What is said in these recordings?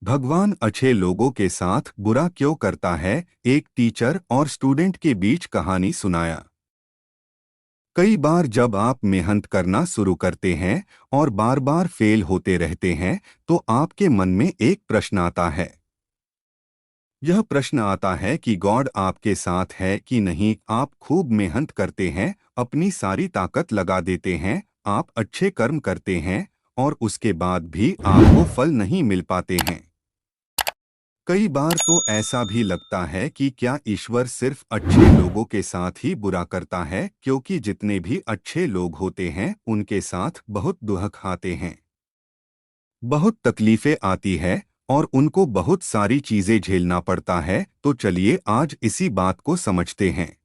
भगवान अच्छे लोगों के साथ बुरा क्यों करता है? एक टीचर और स्टूडेंट के बीच कहानी सुनाया। कई बार जब आप मेहनत करना शुरू करते हैं और बार बार फेल होते रहते हैं, तो आपके मन में एक प्रश्न आता है। यह प्रश्न आता है कि गॉड आपके साथ है कि नहीं। आप खूब मेहनत करते हैं, अपनी सारी ताकत लगा देते हैं, आप अच्छे कर्म करते हैं, और उसके बाद भी आपको फल नहीं मिल पाते हैं। कई बार तो ऐसा भी लगता है कि क्या ईश्वर सिर्फ अच्छे लोगों के साथ ही बुरा करता है, क्योंकि जितने भी अच्छे लोग होते हैं उनके साथ बहुत दुख आते हैं, बहुत तकलीफें आती है, और उनको बहुत सारी चीजें झेलना पड़ता है। तो चलिए आज इसी बात को समझते हैं।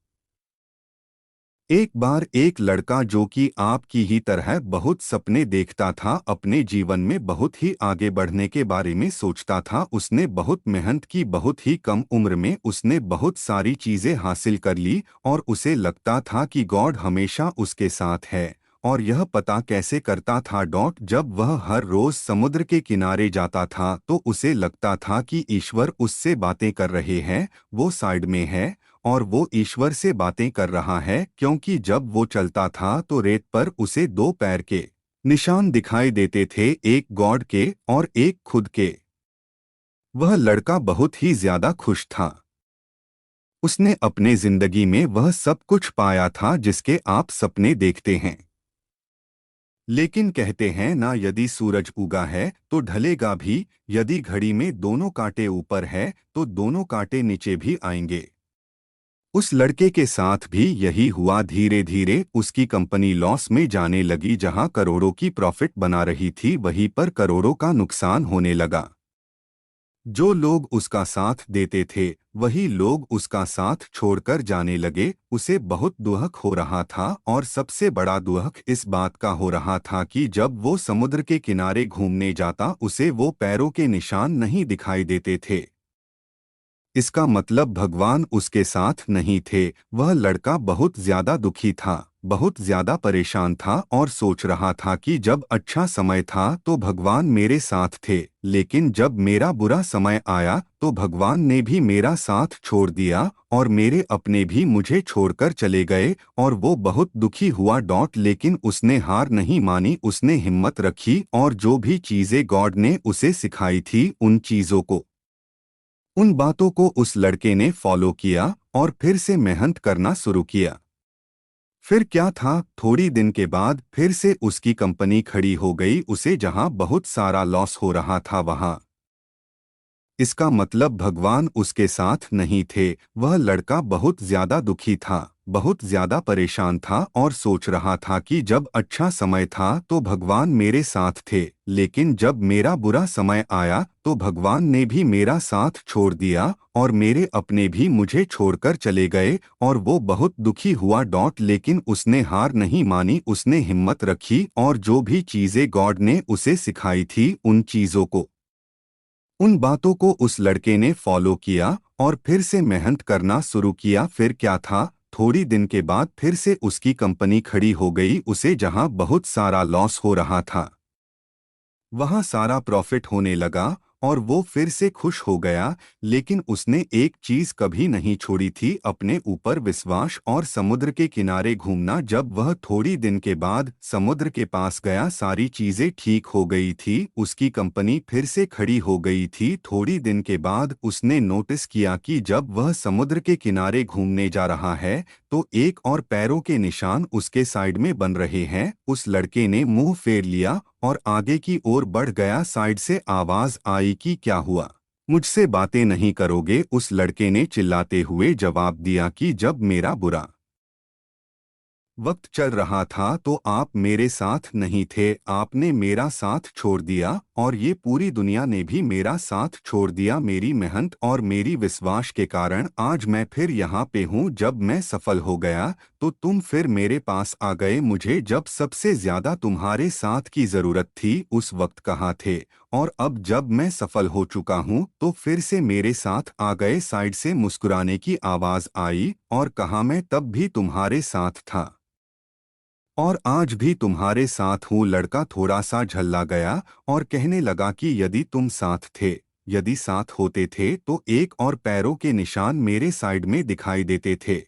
एक बार एक लड़का जो कि आपकी ही तरह बहुत सपने देखता था, अपने जीवन में बहुत ही आगे बढ़ने के बारे में सोचता था। उसने बहुत मेहनत की, बहुत ही कम उम्र में उसने बहुत सारी चीजें हासिल कर ली, और उसे लगता था कि गॉड हमेशा उसके साथ है। और यह पता कैसे करता था? जब वह हर रोज समुद्र के किनारे जाता था तो उसे लगता था कि ईश्वर उससे बातें कर रहे हैं, वो साइड में है, और वो ईश्वर से बातें कर रहा है, क्योंकि जब वो चलता था तो रेत पर उसे दो पैर के निशान दिखाई देते थे, एक गॉड के और एक खुद के। वह लड़का बहुत ही ज्यादा खुश था। उसने अपने जिंदगी में वह सब कुछ पाया था जिसके आप सपने देखते हैं। लेकिन कहते हैं ना, यदि सूरज उगा है तो ढलेगा भी, यदि घड़ी में दोनों कांटे ऊपर है तो दोनों कांटे नीचे भी आएंगे। उस लड़के के साथ भी यही हुआ। धीरे धीरे उसकी कंपनी लॉस में जाने लगी। जहां करोड़ों की प्रॉफिट बना रही थी, वहीं पर करोड़ों का नुकसान होने लगा। जो लोग उसका साथ देते थे वही लोग उसका साथ छोड़कर जाने लगे। उसे बहुत दुख हो रहा था, और सबसे बड़ा दुख इस बात का हो रहा था कि जब वो समुद्र के किनारे घूमने जाता उसे वो पैरों के निशान नहीं दिखाई देते थे। इसका मतलब भगवान उसके साथ नहीं थे। वह लड़का बहुत ज्यादा दुखी था, बहुत ज्यादा परेशान था, और सोच रहा था कि जब अच्छा समय था तो भगवान मेरे साथ थे, लेकिन जब मेरा बुरा समय आया तो भगवान ने भी मेरा साथ छोड़ दिया, और मेरे अपने भी मुझे छोड़कर चले गए। और वो बहुत दुखी हुआ। लेकिन उसने हार नहीं मानी, उसने हिम्मत रखी, और जो भी चीजें गॉड ने उसे सिखाई थी उन चीजों को, उन बातों को उस लड़के ने फॉलो किया और फिर से मेहनत करना शुरू किया। फिर क्या था, थोड़ी दिन के बाद फिर से उसकी कंपनी खड़ी हो गई। उसे जहां बहुत सारा लॉस हो रहा था वहां। इसका मतलब भगवान उसके साथ नहीं थे। वह लड़का बहुत ज्यादा दुखी था, बहुत ज्यादा परेशान था, और सोच रहा था कि जब अच्छा समय था तो भगवान मेरे साथ थे, लेकिन जब मेरा बुरा समय आया तो भगवान ने भी मेरा साथ छोड़ दिया, और मेरे अपने भी मुझे छोड़कर चले गए। और वो बहुत दुखी हुआ। लेकिन उसने हार नहीं मानी, उसने हिम्मत रखी, और जो भी चीजें गॉड ने उसे सिखाई थी उन चीजों को, उन बातों को उस लड़के ने फॉलो किया और फिर से मेहनत करना शुरू किया। फिर क्या था, थोड़ी दिन के बाद फिर से उसकी कंपनी खड़ी हो गई। उसे जहां बहुत सारा लॉस हो रहा था वहां सारा प्रॉफिट होने लगा, और वो फिर से खुश हो गया। लेकिन उसने एक चीज कभी नहीं छोड़ी थी, अपने ऊपर विश्वास और समुद्र के किनारे घूमना। जब वह थोड़ी दिन के बाद समुद्र के पास गया, सारी चीजें ठीक हो गई थी, उसकी कंपनी फिर से खड़ी हो गई थी। थोड़ी दिन के बाद उसने नोटिस किया कि जब वह समुद्र के किनारे घूमने जा रहा है तो एक और पैरों के निशान उसके साइड में बन रहे हैं। उस लड़के ने मुंह फेर लिया और आगे की ओर बढ़ गया। साइड से आवाज आई कि क्या हुआ, मुझसे बातें नहीं करोगे? उस लड़के ने चिल्लाते हुए जवाब दिया कि जब मेरा बुरा वक्त चल रहा था तो आप मेरे साथ नहीं थे, आपने मेरा साथ छोड़ दिया, और ये पूरी दुनिया ने भी मेरा साथ छोड़ दिया। मेरी मेहनत और मेरी विश्वास के कारण आज मैं फिर यहाँ पे हूँ। जब मैं सफल हो गया तो तुम फिर मेरे पास आ गए। मुझे जब सबसे ज्यादा तुम्हारे साथ की जरूरत थी उस वक्त कहाँ थे? और अब जब मैं सफल हो चुका हूँ तो फिर से मेरे साथ आ गए। साइड से मुस्कुराने की आवाज आई और कहा, मैं तब भी तुम्हारे साथ था और आज भी तुम्हारे साथ हूँ। लड़का थोड़ा सा झल्ला गया और कहने लगा कि यदि तुम साथ थे, यदि साथ होते थे तो एक और पैरों के निशान मेरे साइड में दिखाई देते थे।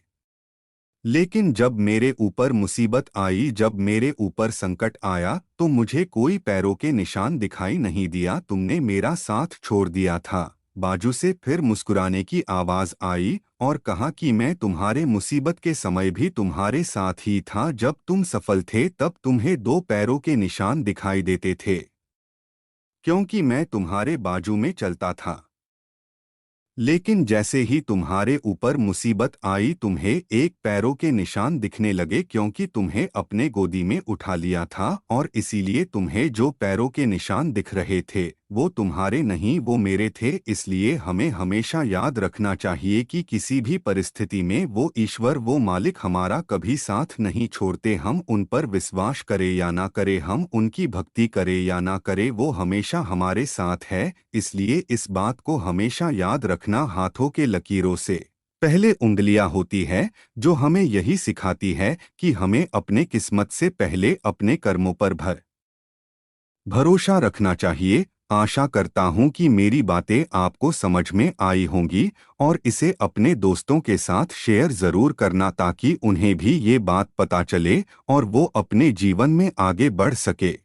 लेकिन जब मेरे ऊपर मुसीबत आई, जब मेरे ऊपर संकट आया, तो मुझे कोई पैरों के निशान दिखाई नहीं दिया। तुमने मेरा साथ छोड़ दिया था। बाजू से फिर मुस्कुराने की आवाज आई और कहा कि मैं तुम्हारे मुसीबत के समय भी तुम्हारे साथ ही था। जब तुम सफल थे तब तुम्हें दो पैरों के निशान दिखाई देते थे, क्योंकि मैं तुम्हारे बाजू में चलता था। लेकिन जैसे ही तुम्हारे ऊपर मुसीबत आई, तुम्हें एक पैरों के निशान दिखने लगे, क्योंकि तुम्हें अपने गोदी में उठा लिया था और इसीलिए तुम्हें जो पैरों के निशान दिख रहे थे वो तुम्हारे नहीं, वो मेरे थे। इसलिए हमें हमेशा याद रखना चाहिए कि किसी भी परिस्थिति में वो ईश्वर, वो मालिक हमारा कभी साथ नहीं छोड़ते। हम उन पर विश्वास करें या ना करें, हम उनकी भक्ति करें या ना करें, वो हमेशा हमारे साथ है। इसलिए इस बात को हमेशा याद रखना। हाथों के लकीरों से पहले उंगलियां होती है, जो हमें यही सिखाती है कि हमें अपने किस्मत से पहले अपने कर्मों पर भरोसा रखना चाहिए। आशा करता हूं कि मेरी बातें आपको समझ में आई होंगी और इसे अपने दोस्तों के साथ शेयर ज़रूर करना, ताकि उन्हें भी ये बात पता चले और वो अपने जीवन में आगे बढ़ सके।